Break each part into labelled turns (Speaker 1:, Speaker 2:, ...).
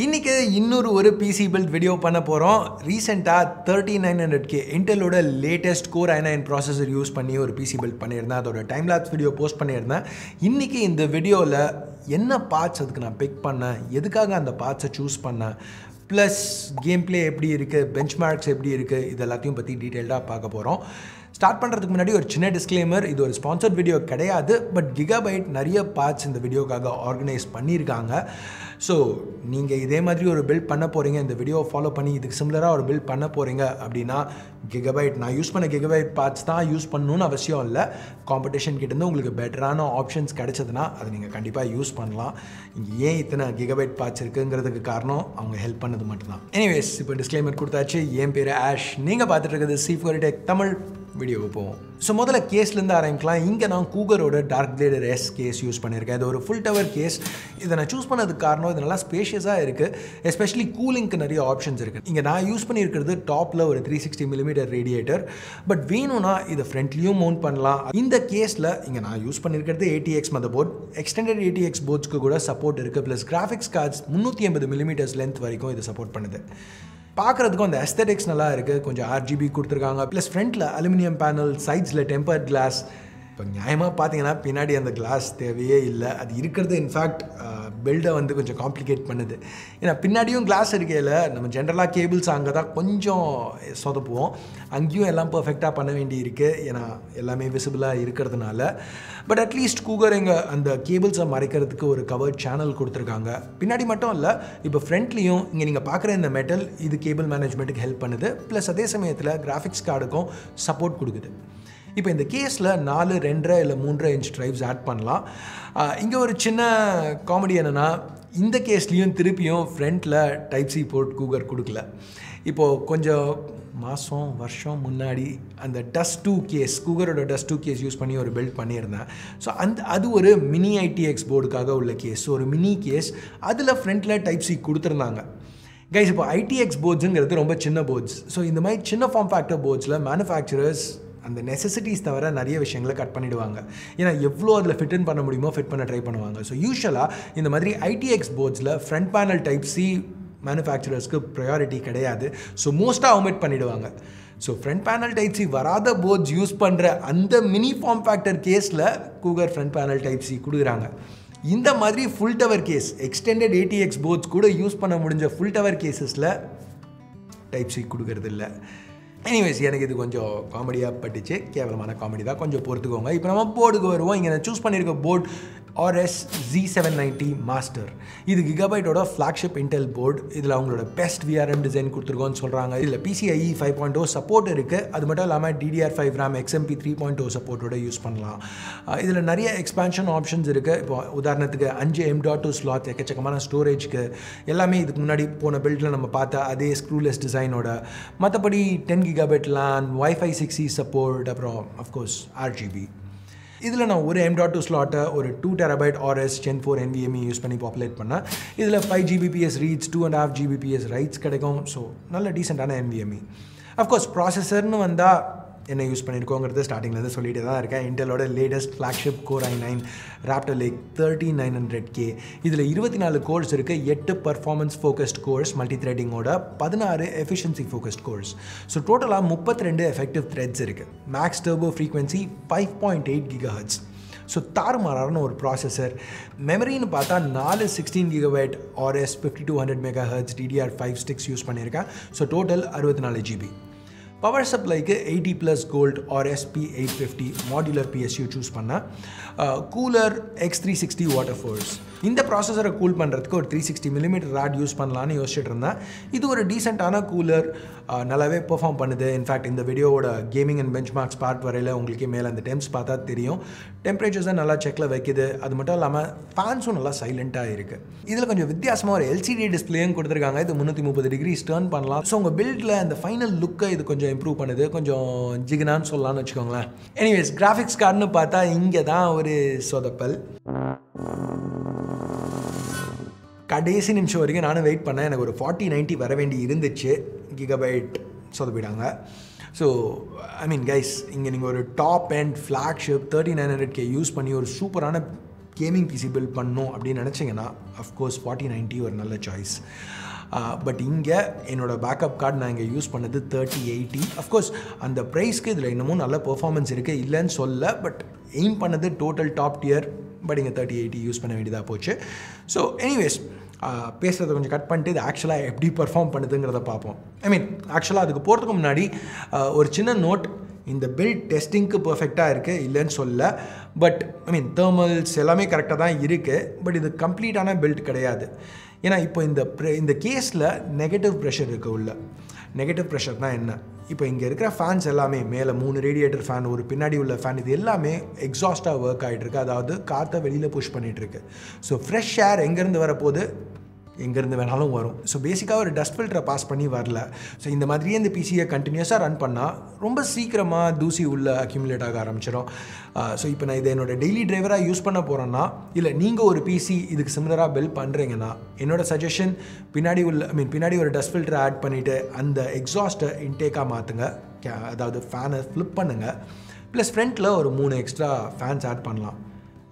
Speaker 1: இன்னைக்கு இன்னொரு ஒரு PC build வீடியோ பண்ண போறோம். ரீசெண்டா 3900K Intelோட latest Core i9 processor use பண்ணி ஒரு PC build பண்ணியிருந்தேன். அதோட டைம் லாப்ஸ் வீடியோ போஸ்ட் பண்ணியிருந்தேன். இன்னைக்கு இந்த வீடியோல என்ன பார்ட்ஸ் அதுக்கு நான் பிக் பண்ணேன், எதுக்காக அந்த பார்ட்ஸை சூஸ் பண்ணேன், ப்ளஸ் கேம் பிளே எப்படி இருக்குது, பெஞ்ச்மார்க்ஸ் எப்படி இருக்குது, இது எல்லாத்தையும் பற்றி டீட்டெயில்டாக பார்க்க போகிறோம். ஸ்டார்ட் பண்ணுறதுக்கு முன்னாடி ஒரு சின்ன டிஸ்க்ளைமர், இது ஒரு ஸ்பான்சர்ட் வீடியோ கிடையாது. பட் கிகாபைட் நிறைய பார்ட்ஸ் இந்த வீடியோக்காக ஆர்கனைஸ் பண்ணியிருக்காங்க. ஸோ நீங்கள் இதே மாதிரி ஒரு பில்ட் பண்ண போகிறீங்க, இந்த வீடியோவை ஃபாலோ பண்ணி இதுக்கு சிமிலராக ஒரு பில்ட் பண்ண போகிறீங்க அப்படின்னா கிகாபைட் நான் யூஸ் பண்ண கிகாபைட் பார்ட்ஸ் தான் யூஸ் பண்ணணும்னு அவசியம் இல்லை. காம்படிஷன் கிட்டேருந்து உங்களுக்கு பெட்டரான ஆப்ஷன்ஸ் கிடைச்சதுன்னா அதை நீங்கள் கண்டிப்பாக யூஸ் பண்ணலாம். இங்கே ஏன் இத்தனை கிகாபைட் பார்ட்ஸ் இருக்குங்கிறதுக்கு காரணம் அவங்க ஹெல்ப் பண்ணது மட்டும்தான். எனிவேஸ், இப்போ டிஸ்க்ளைமர் கொடுத்தாச்சு. என் பேர் ஆஷ், நீங்கள் பார்த்துட்டு இருக்கிறது C4 Tech தமிழ். வீடியோவுக்கு போவோம். ஸோ முதல்ல கேஸ்லேருந்து ஆரம்பிக்கலாம். இங்கே நான் கூகரோட dark blader S case use பண்ணியிருக்கேன். இது ஒரு ஃபுல் டவர் கேஸ். இதை நான் சூஸ் பண்ணதுக்கு காரணம் இது நல்லா ஸ்பேஷியஸாக இருக்குது. எஸ்பெஷலி கூலிங்க்கு நிறைய ஆப்ஷன்ஸ் இருக்குது. இங்கே நான் யூஸ் பண்ணியிருக்கிறது டாப்பில் ஒரு 360mm ரேடியேட்டர். பட் வேணும்னா இதை ஃப்ரண்ட்லேயும் மவுண்ட் பண்ணலாம். இந்த கேஸில் இங்கே நான் யூஸ் பண்ணியிருக்கிறது ATX mother board. Extended ATX போர்ட்ஸ்க்கு கூட சப்போர்ட் இருக்குது. Plus graphics cards 350mm length வரைக்கும் இது சப்போர்ட் பண்ணுது. பார்க்குறதுக்கும் அந்த அஸ்தெட்டிக்ஸ் நல்லா இருக்குது. கொஞ்சம் RGB கொடுத்துருக்காங்க. ப்ளஸ் ஃப்ரண்ட்டில் அலுமினியம் பேனல், சைட்ஸில் டெம்பர்ட் கிளாஸ். இப்போ நியாயமாக பார்த்தீங்கன்னா பின்னாடி அந்த கிளாஸ் தேவையே இல்லை. அது இருக்கிறது இன்ஃபேக்ட் பில்டை வந்து கொஞ்சம் காம்ப்ளிகேட் பண்ணுது. ஏன்னா பின்னாடியும் கிளாஸ் இருக்கையில் நம்ம ஜென்ரலாக கேபிள்ஸ் அங்கே தான் கொஞ்சம் சொதப்புவோம். அங்கேயும் எல்லாம் பர்ஃபெக்டாக பண்ண வேண்டி இருக்குது, ஏன்னா எல்லாமே விசிபிளாக இருக்கிறதுனால. பட் அட்லீஸ்ட் கூகர் இங்கே அந்த கேபிள்ஸை மறைக்கிறதுக்கு ஒரு கவர்ட் சேனல் கொடுத்துருக்காங்க. பின்னாடி மட்டும் இல்லை, இப்போ ஃப்ரண்ட்லேயும் இங்கே நீங்கள் பார்க்குற இந்த மெட்டல் இது கேபிள் மேனேஜ்மெண்ட்டுக்கு ஹெல்ப் பண்ணுது. ப்ளஸ் அதே சமயத்தில் கிராஃபிக்ஸ் கார்டுக்கும் சப்போர்ட் கொடுக்குது. இப்போ இந்த கேஸில் 4, 2 இல்லை 3 இன்ச் ட்ரைவ்ஸ் ஆட் பண்ணலாம். இங்கே ஒரு சின்ன காமெடி என்னென்னா, இந்த கேஸ்லேயும் திருப்பியும் ஃப்ரண்ட்டில் டைப் சி போர்ட் கூகர் கொடுக்கல. இப்போது கொஞ்சம் வருஷம் முன்னாடி அந்த டஸ்ட் 2 கேஸ், கூகரோட டஸ்ட் 2 கேஸ் யூஸ் பண்ணி ஒரு பில்ட் பண்ணியிருந்தேன். ஸோ அது ஒரு மினி ITX போர்டுக்காக உள்ள கேஸ். ஸோ ஒரு மினி கேஸ், அதில் ஃப்ரண்ட்டில் டைப் சி கொடுத்துருந்தாங்க. கைஸ், இப்போ ITX போர்ட்ஸுங்கிறது ரொம்ப சின்ன போர்ட்ஸ். ஸோ இந்த மாதிரி சின்ன ஃபார்ம் ஃபேக்டர் போர்ட்ஸில் மேனுஃபேக்சரர்ஸ் அந்த நெசசிட்டிஸ் தவிர நிறைய விஷயங்களை கட் பண்ணிவிடுவாங்க. ஏன்னா எவ்வளோ அதில் ஃபிட் இன் பண்ண முடியுமோ ஃபிட் பண்ண ட்ரை பண்ணுவாங்க. ஸோ யூஸ்வலாக இந்த மாதிரி ITX போர்ட்ஸில் ஃப்ரண்ட் பேனல் டைப் சி மேனுஃபேக்சரர்ஸ்க்கு ப்ரையாரிட்டி கிடையாது. ஸோ மோஸ்ட்டாக ஒமிட் பண்ணிவிடுவாங்க. So front panel type C வராத போர்ட்ஸ் யூஸ் பண்ணுற அந்த மினி ஃபார்ம் ஃபேக்டர் கேஸில் Cougar front panel type C கொடுக்குறாங்க. இந்த மாதிரி full tower case, extended ATX boards கூட யூஸ் பண்ண முடிஞ்ச ஃபுல் டவர் கேஸஸில் டைப் சி கொடுக்கறது இல்லை. எனிவேஸ், எனக்கு இது கொஞ்சம் காமெடியாக பட்டுச்சு. கேவலமான காமெடி தான், கொஞ்சம் பொறுத்துக்கோங்க. இப்போ நம்ம போர்டுக்கு வருவோம். இங்கே நான் சூஸ் பண்ணியிருக்க போர்டு Aorus Z790 மாஸ்டர். இது கிகாபைட்டோட ஃப்ளாக்ஷிப் இன்டெல் போர்டு. இதில் அவங்களோட பெஸ்ட் VRM டிசைன் கொடுத்துருக்கோன்னு சொல்கிறாங்க. இதில் PCIe 5.0 சப்போர்ட் இருக்குது. அது மட்டும் இல்லாமல் DDR5 RAM XMP 3.0 சப்போர்ட்டோட யூஸ் பண்ணலாம். இதில் நிறைய எக்ஸ்பான்ஷன் ஆப்ஷன்ஸ் இருக்குது. இப்போ உதாரணத்துக்கு 5 M.2 ஸ்லாட்ஸ், எக்கச்சக்கமான ஸ்டோரேஜ்க்கு, எல்லாமே இதுக்கு முன்னாடி போன பில்டில் நம்ம பார்த்த அதே ஸ்க்ரூலெஸ் டிசைனோட. மற்றபடி 10 GB LAN, Wi-Fi 6E support, அப்புறம் அஃப்கோர்ஸ் RGB. இதில் நான் ஒரு M.2 ஸ்லாட்டை ஒரு 2 TB Aorus Gen 4 NVMe use பண்ணி பாப்புலேட் பண்ணேன். இதில் 5 Gbps ரீட்ஸ், 2.5 Gbps ரைட்ஸ் கிடைக்கும். ஸோ நல்ல டீசெண்டான NVMe. அஃப்கோர்ஸ் ப்ராசஸர்னு வந்தால் என்ன யூஸ் பண்ணியிருக்கோங்கிறது ஸ்டார்டிங்லேருந்து சொல்லிட்டு தான் இருக்கேன். இன்டெலோட latest flagship Core i9 Raptor Lake 3900K. இதில் 24 கோர்ஸ் இருக்குது. 8 பர்ஃபார்மன்ஸ் ஃபோக்கஸ்ட் கோர்ஸ் மல்டி த்ரெட்டிங்கோட, 16 எஃபிஷியன்சி ஃபோக்கஸ்ட் கோர்ஸ். ஸோ டோட்டலாக 32 எஃபெக்டிவ் த்ரெட்ஸ் இருக்குது. Max turbo frequency 5.8 GHz. So தாறுமாறான ஒரு ப்ராசஸர். மெமரின்னு பார்த்தா 4 16GB Aorus 5200 MHz DDR5 sticks use பண்ணியிருக்கேன். So total 64 GB. பவர் சப்ளைக்கு 80+ gold Aorus AP850 modular PSU choose பண்ணேன். Cooler X360 Waterforce. இந்த ப்ராசஸரை cool பண்ணுறதுக்கு ஒரு 360mm ராட் யூஸ் பண்ணலான்னு யோசிச்சுட்டு இருந்தேன். இது ஒரு டீசெண்டான கூலர், நல்லாவே பெர்ஃபார்ம் பண்ணுது. இன்ஃபேக்ட் இந்த வீடியோவோட கேமிங் அண்ட் பெஞ்ச்மார்க்ஸ் பார்ட் வரையில் உங்களுக்கே மேலே அந்த டெம்ப்ஸ் பார்த்தா தெரியும். டெம்பரேச்சர்ஸை நல்லா செக்கில் வைக்குது. அது மட்டும் இல்லாமல் ஃபேன்ஸும் நல்லா சைலண்ட்டாக இருக்குது. இதில் கொஞ்சம் வித்தியாசமாக ஒரு LCD டிஸ்பிளேயும் கொடுத்துருக்காங்க. இது 330 டிகிரிஸ் டர்ன் பண்ணலாம். ஸோ உங்கள் பில்டில் அந்த ஃபைனல் லுக்கை இது கொஞ்சம் இம்ப்ரூவ் பண்ணுது. கொஞ்சம் ஜிகினான்னு சொல்லலாம்னு வச்சுக்கோங்களேன். எனிவேஸ், கிராஃபிக்ஸ் கார்டுன்னு பார்த்தா இங்கே தான் ஒரு சொதப்பல். கடைசி நிமிஷம் வரைக்கும் நானும் வெயிட் பண்ணேன். எனக்கு ஒரு 4090 வர வேண்டி இருந்துச்சு. கிகாபைட் சொதப்பிடாங்க. ஸோ ஐ மீன் கைஸ், இங்கே நீங்கள் ஒரு top and flagship 3900K use பண்ணி ஒரு சூப்பரான கேமிங் பிசி பில்ட் பண்ணணும் அப்படின்னு நினச்சிங்கன்னா அஃப்கோர்ஸ் 4090 ஒரு நல்ல சாய்ஸ். பட் இங்கே என்னோடய பேக்கப் கார்டு நான் இங்கே யூஸ் பண்ணது 3080. அஃப்கோர்ஸ் அந்த ப்ரைஸ்க்கு இதில் இன்னமும் நல்ல பெர்ஃபார்மன்ஸ் இருக்குது, இல்லைன்னு சொல்ல. பட் எய்ம் பண்ணது டோட்டல் டாப் டியர். பட் இங்கே 3080 யூஸ் பண்ண வேண்டியதாக போச்சு. ஸோ எனிவேஸ் பேசுகிறத கொஞ்சம் கட் பண்ணிட்டு இது ஆக்சுவலாக எப்படி பர்ஃபார்ம் பண்ணுதுங்கிறத பார்ப்போம். ஆக்சுவலாக அதுக்கு போகிறதுக்கு முன்னாடி ஒரு சின்ன நோட். இந்த பில்ட் டெஸ்டிங்க்கு பர்ஃபெக்டாக இருக்குது, இல்லைன்னு சொல்ல. பட் தேர்மல்ஸ் எல்லாமே கரெக்டாக தான் இருக்குது. பட் இது கம்ப்ளீட்டான பில்ட் கிடையாது. ஏன்னா இப்போ இந்த கேஸில் நெகட்டிவ் ப்ரெஷர் இருக்குது உள்ள. நெகட்டிவ் ப்ரெஷர்னால் என்ன? இப்போ இங்கே இருக்கிற ஃபேன்ஸ் எல்லாமே மேலே 3 ரேடியேட்டர் ஃபேன், ஒரு பின்னாடி உள்ள ஃபேன், இது எல்லாமே எக்ஸாஸ்ட்டாக ஒர்க் ஆகிட்டுருக்கு. அதாவது காற்றை வெளியில் புஷ் பண்ணிகிட்ருக்கு. ஸோ ஃப்ரெஷ் ஏர் எங்கேருந்து வரப்போது? எங்கேருந்து வேணாலும் வரும். ஸோ பேசிக்காக ஒரு டஸ்ட் ஃபில்டரை பாஸ் பண்ணி வரல. ஸோ இந்த மாதிரியே இந்த பிசியை கண்டினியூஸாக ரன் பண்ணால் ரொம்ப சீக்கிரமாக தூசி உள்ள அக்யூமுலேட் ஆக ஆரம்பிச்சிடும். ஸோ இப்போ நான் இதை என்னோட டெய்லி டிரைவராக யூஸ் பண்ண போகிறேன்னா, இல்லை நீங்கள் ஒரு பிசி இதுக்கு சிமிலராக பில்ட் பண்ணுறீங்கன்னா, என்னோட சஜஷன் பின்னாடி ஒரு டஸ்ட் ஃபில்டரை ஆட் பண்ணிவிட்டு அந்த எக்ஸாஸ்ட்டை இன்டேக்காக மாற்றுங்க. அதாவது ஃபேனை ஃப்ளிப் பண்ணுங்கள். ப்ளஸ் ஃப்ரண்ட்டில் ஒரு 3 எக்ஸ்ட்ரா ஃபேன்ஸ் ஆட் பண்ணலாம்.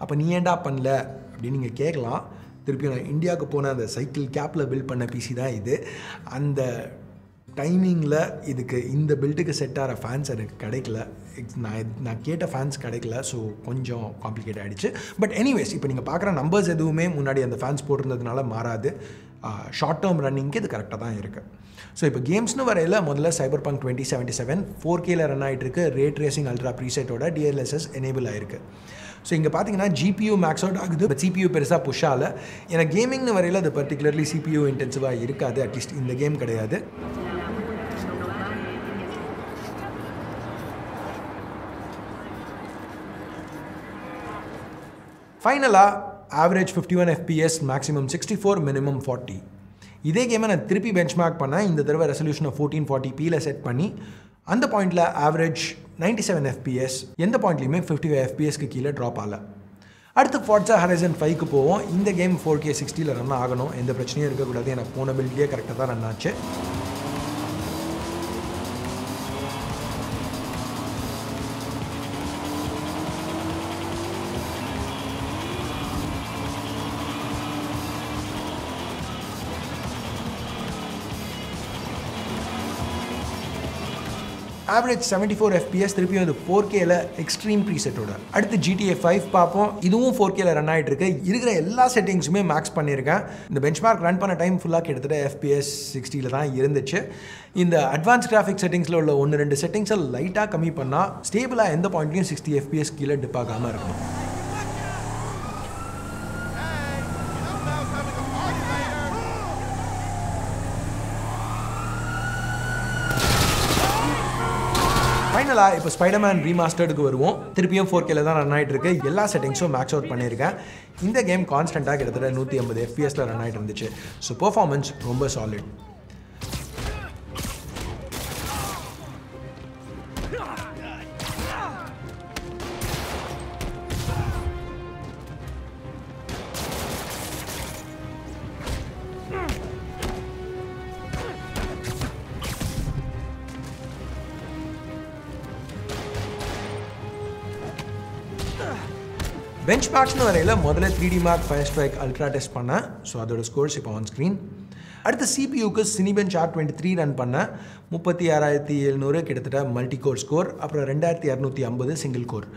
Speaker 1: அப்போ நீ ஏன்டா பண்ணல அப்படின்னு நீங்கள் கேட்கலாம். திருப்பி நான் இந்தியாவுக்கு போன அந்த சைக்கிள் கேப்பில் பில்ட் பண்ண பிசி தான் இது. அந்த டைமிங்கில் இதுக்கு இந்த பில்ட்டுக்கு செட் ஆகிற ஃபேன்ஸ் எனக்கு கிடைக்கல. நான் கேட்ட ஃபேன்ஸ் கிடைக்கல. ஸோ கொஞ்சம் காம்ப்ளிகேட் ஆகிடுச்சு. பட் எனிவேஸ் இப்போ நீங்கள் பார்க்குற நம்பர்ஸ் எதுவுமே முன்னாடி அந்த ஃபேன்ஸ் போட்டிருந்ததுனால மாறாது. ஷார்ட் டேர்ம் ரன்னிங்க்கு இது கரெக்டாக தான் இருக்குது. ஸோ இப்போ கேம்ஸ்னு வரையில் முதல்ல Cyberpunk 2077 4Kல ரன் ஆகிட்டுருக்கு. ரே ட்ரேசிங் அல்ட்ரா ப்ரீசெட்டோட DLSS எனேபிள் ஆகிருக்கு. ஸோ இங்கே பார்த்தீங்கன்னா GPU மேக்ஸ் அவுட் ஆகுது. பட் CPU பெருசாக புஷ் ஆகலை. ஏன்னா கேமிங்னு வரையில் அது பர்டிகுலர்லி CPU இன்டென்சிவாக இருக்காது. அட்லீஸ்ட் இந்த கேம் கிடையாது. ஃபைனலாக ஆவரேஜ் 51 FPS, மேக்ஸிமம் 64, மினிமம் 40. இதே கேமை நான் திருப்பி பெஞ்ச்மார்க் பண்ணேன். இந்த தடவை ரெசல்யூஷனை 1440pல செட் பண்ணி அந்த பாயிண்டில் ஆவரேஜ் 97 FPS, எந்த பாயிண்ட்லையுமே 55 FPSக்கு கீழே ட்ராப் ஆகலை. அடுத்து Forza Horizon 5க்கு போவோம். இந்த கேம் 4K 60ல் ரன் ஆகணும். எந்த பிரச்சனையும் இருக்கக்கூடாது. எனக்கு போன பில்ட்லேயே கரெக்டாக தான் ரன் ஆச்சு. ஆவரேஜ் 74 FPS, திருப்பியும் அது 4Kல எக்ஸ்ட்ரீம் ப்ரீசெட்டோட. அடுத்து GTA 5 பார்ப்போம். இதுவும் 4Kல ரன் ஆகிட்டு இருக்கு. இருக்கிற எல்லா செட்டிங்ஸுமே மேக்ஸ் பண்ணியிருக்கேன். இந்த பெஞ்ச்மார்க் ரன் பண்ண டைம் ஃபுல்லாக கிட்டத்தட்ட FPS 60ல் தான் இருந்துச்சு. இந்த அட்வான்ஸ் கிராஃபிக் செட்டிங்ஸில் உள்ள 1-2 செட்டிங்ஸை லைட்டாக கம்மி பண்ணால் ஸ்டேபிளாக எந்த பாயிண்ட்லையும் 60 FPS கீழே டிப் ஆகாமல் இருக்கணும். ஃபைனலாக இப்போ ஸ்பைடர்மேன் ரீமாஸ்டர்டுக்கு வருவோம். திருப்பியும் 4Kல தான் ரன் ஆகிட்டு இருக்கு. எல்லா செட்டிங்ஸும் மேக்ஸ் அவுட் பண்ணியிருக்கேன். இந்த கேம் கான்ஸ்டண்ட்டாக கிட்டத்தட்ட 150 FPSல ரன் ஆகிட்டு இருந்துச்சு. ஸோ பெர்ஃபார்மன்ஸ் ரொம்ப சாலிட். பெஞ்ச் மார்க்ஸ்னு வரையில் முதல்ல 3D Mark Firestrike ultra test பண்ணேன். ஸோ அதோட ஸ்கோர்ஸ் இப்போ ஆன் ஸ்க்ரீன். அடுத்து சிபியூக்கு சினிபெஞ்ச் R23 ரன் பண்ணேன். 36,700 கிட்டத்தட்ட மல்டி கோர் ஸ்கோர். அப்புறம் 2250 சிங்கிள் கோர்.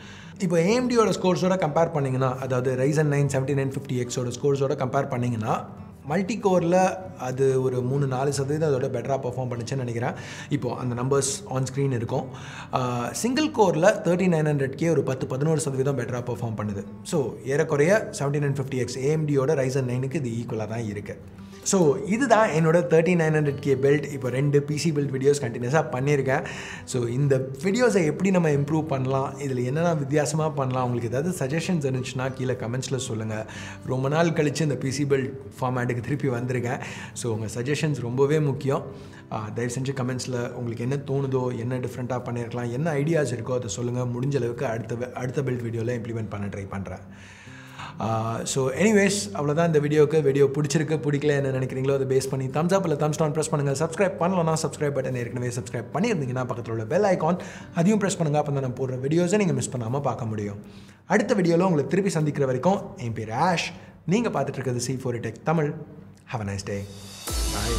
Speaker 1: இப்போ AMDயோட ஸ்கோர்ஸோட கம்பேர் பண்ணிங்கன்னா, அதாவது Ryzen 9 7950Xோட ஸ்கோர்ஸோட கம்பேர் பண்ணிங்கன்னா, மல்டி கோரில் அது ஒரு 3-4% அதோட பெட்டராக பர்ஃபார்ம் பண்ணிச்சுன்னு நினைக்கிறேன். இப்போது அந்த நம்பர்ஸ் ஆன் ஸ்க்ரீன் இருக்கும். சிங்கிள் கோரில் 3900K ஒரு 10-11% பெட்டராக பர்ஃபார்ம் பண்ணுது. ஸோ ஏறக்குறைய 7950X AMDயோட Ryzen 9க்கு இது ஈக்குவலாக தான் இருக்குது. ஸோ இதுதான் என்னோட 3900K பில்ட். இப்போ 2 PC பில்ட் வீடியோஸ் கண்டினியூஸாக பண்ணியிருக்கேன். ஸோ இந்த வீடியோஸை எப்படி நம்ம இம்ப்ரூவ் பண்ணலாம், இதில் என்னென்ன வித்தியாசமாக பண்ணலாம், உங்களுக்கு ஏதாவது சஜஷன்ஸ் இருந்துச்சுன்னா கீழே கமெண்ட்ஸில் சொல்லுங்கள். ரொம்ப நாள் கழித்து இந்த PC பில்ட் ஃபார்மேட்டுக்கு திருப்பி வந்திருக்கேன். ஸோ உங்கள் சஜஷன்ஸ் ரொம்பவே முக்கியம். தயவு செஞ்சு கமெண்ட்ஸில் உங்களுக்கு என்ன தோணுதோ, என்ன டிஃப்ரெண்ட்டாக பண்ணியிருக்கலாம், என்ன ஐடியாஸ் இருக்கோ அதை சொல்லுங்கள். முடிஞ்ச அளவுக்கு அடுத்த பில்ட் வீடியோவில் இம்ப்ளிமெண்ட் பண்ண ட்ரை பண்ணுறேன். ஸோ எனிவேஸ் அவ்வளோதான் இந்த வீடியோ பிடிச்சிருக்கு பிடிக்கல என்ன நினைக்கிறீங்களோ அதை பேஸ் பண்ணி தம்ஸ் அப் இல்லை தம்ஸ் டவுன் ப்ரெஸ் பண்ணுங்கள். சப்ஸ்கிரைப் பண்ணலன்னா சப்ஸ்கிரைப் பட்டன் ஏற்கனவே சப்ஸ்கிரைப் பண்ணியிருந்தீங்கன்னா பக்கத்தில் உள்ள பெல் ஐக்கான் அதையும் ப்ரெஸ் பண்ணுங்கள். அப்போ தான் நான் போடுற வீடியோஸை நீங்கள் மிஸ் பண்ணாமல் பார்க்க முடியும். அடுத்த வீடியோவில் உங்களை திருப்பி சந்திக்கிற வரைக்கும் என் பேர் ஆஷ். நீங்கள் பார்த்துட்டு இருக்கிறது C4 Tech Tamil. Have a nice day. Bye.